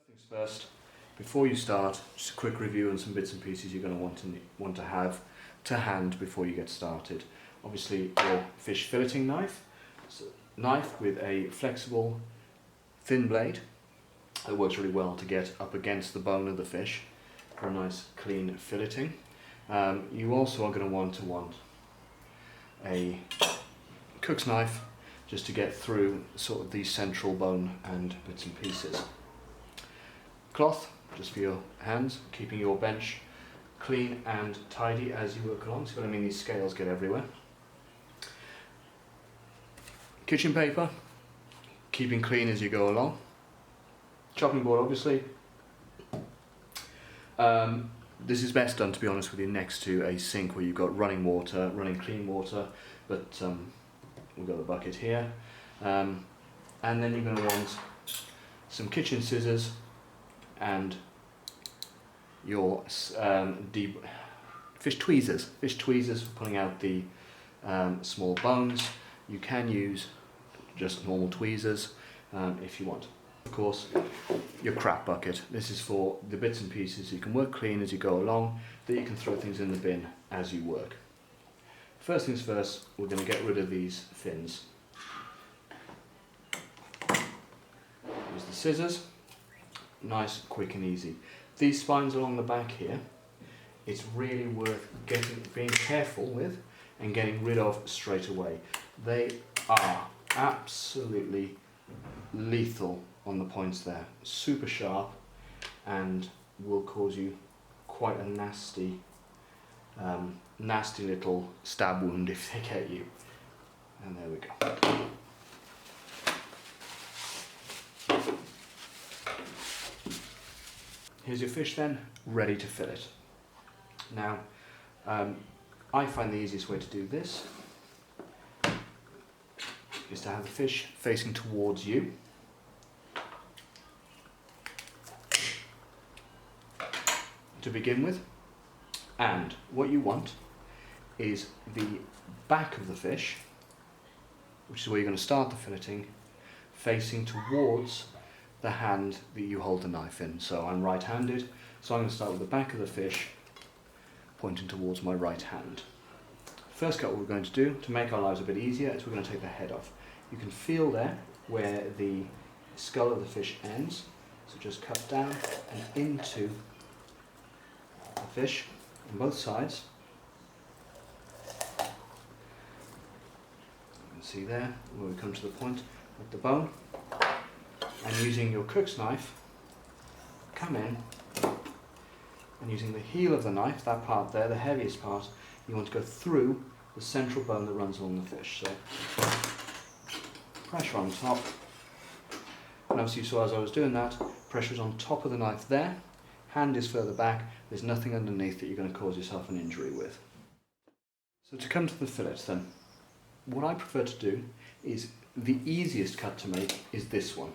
Things first, before you start, just a quick review on some bits and pieces you're going to want to have to hand before you get started. Obviously your fish filleting knife, it's a knife with a flexible thin blade that works really well to get up against the bone of the fish for a nice clean filleting. You also are going to want a cook's knife just to get through sort of the central bone and bits and pieces. Cloth just for your hands, keeping your bench clean and tidy as you work along. See what I mean? These scales get everywhere. Kitchen paper, keeping clean as you go along. Chopping board, obviously. This is best done, to be honest with you, next to a sink where you've got running water, running clean water, but we've got the bucket here. And then you're going to want some kitchen scissors and your fish tweezers for pulling out the small bones. You can use just normal tweezers if you want. Of course, your crap bucket. This is for the bits and pieces you can work clean as you go along, that you can throw things in the bin as you work. First things first, we're going to get rid of these fins. Use the scissors. Nice, quick and easy. These spines along the back here, it's really worth being careful with and getting rid of straight away. They are absolutely lethal on the points there. Super sharp and will cause you quite a nasty little stab wound if they get you. And there we go. Here's your fish then, ready to fillet. Now, I find the easiest way to do this is to have the fish facing towards you. To begin with, and what you want is the back of the fish, which is where you're going to start the filleting, facing towards the hand that you hold the knife in. So I'm right-handed, so I'm going to start with the back of the fish pointing towards my right hand. First cut what we're going to do to make our lives a bit easier is we're going to take the head off. You can feel there where the skull of the fish ends, so just cut down and into the fish on both sides. You can see there where we come to the point with the bone. And using your cook's knife, come in and using the heel of the knife, that part there, the heaviest part, you want to go through the central bone that runs along the fish. So pressure on top, and obviously you saw as I was doing that, pressure is on top of the knife there, hand is further back, there's nothing underneath that you're going to cause yourself an injury with. So to come to the fillets then, what I prefer to do is, the easiest cut to make is this one.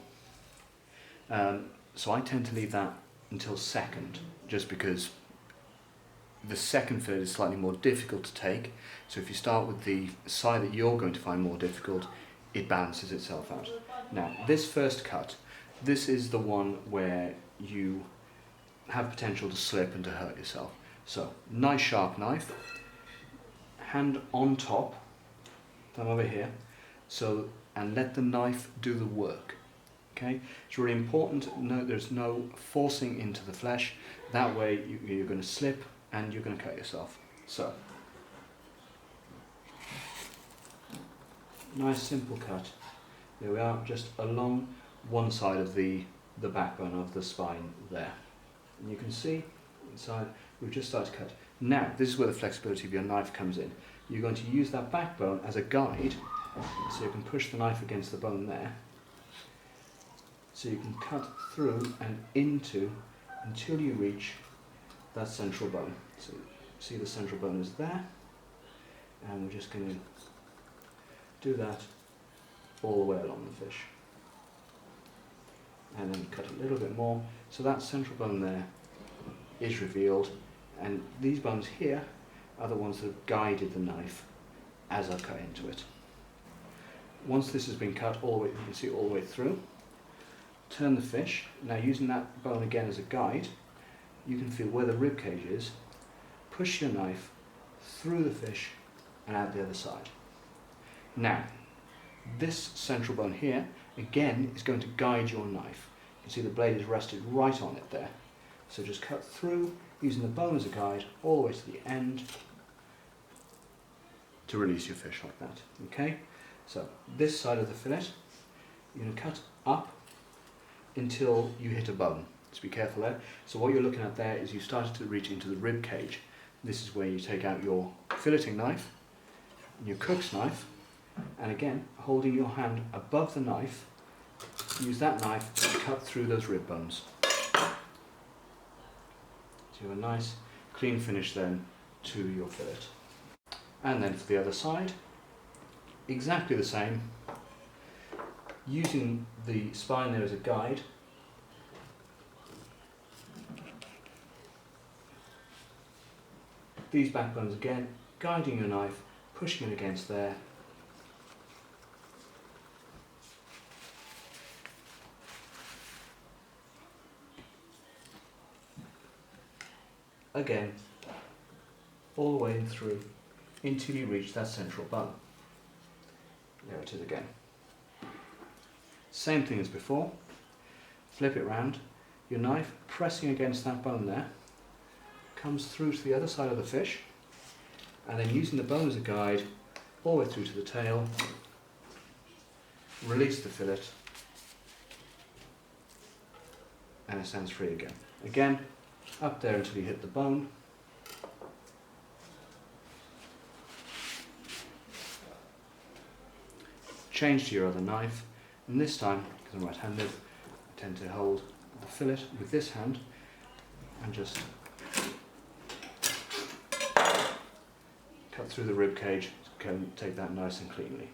So I tend to leave that until second, just because the second fillet is slightly more difficult to take. So if you start with the side that you're going to find more difficult, it balances itself out. Now, this first cut, this is the one where you have potential to slip and to hurt yourself. So, nice sharp knife, hand on top, thumb over here, and let the knife do the work. Okay, it's really important to note there's no forcing into the flesh. That way you're going to slip and you're going to cut yourself. So, nice simple cut. There we are, just along one side of the backbone of the spine there. And you can see inside we've just started to cut. Now, this is where the flexibility of your knife comes in. You're going to use that backbone as a guide, so you can push the knife against the bone there. So you can cut through and into until you reach that central bone. So see the central bone is there, and we're just going to do that all the way along the fish. And then cut a little bit more, so that central bone there is revealed, and these bones here are the ones that have guided the knife as I cut into it. Once this has been cut all the way, you can see all the way through, turn the fish. Now using that bone again as a guide, you can feel where the rib cage is. Push your knife through the fish and out the other side. Now, this central bone here, again, is going to guide your knife. You can see the blade is rested right on it there. So just cut through, using the bone as a guide, all the way to the end to release your fish like that. Okay? So, this side of the fillet, you're going to cut up until you hit a bone. So be careful there. So what you're looking at there is you started to reach into the rib cage. This is where you take out your filleting knife, and your cook's knife, and again, holding your hand above the knife, use that knife to cut through those rib bones. So you have a nice clean finish then to your fillet. And then for the other side, exactly the same, using the spine there as a guide. These backbones again, guiding your knife, pushing it against there. Again, all the way through until you reach that central bone. There it is again. Same thing as before. Flip it round, your knife pressing against that bone there, comes through to the other side of the fish, and then using the bone as a guide, all the way through to the tail, release the fillet, and it stands free again. Again, up there until you hit the bone. Change to your other knife, and this time, because I'm right-handed, I tend to hold the fillet with this hand and just cut through the rib cage, so can take that nice and cleanly.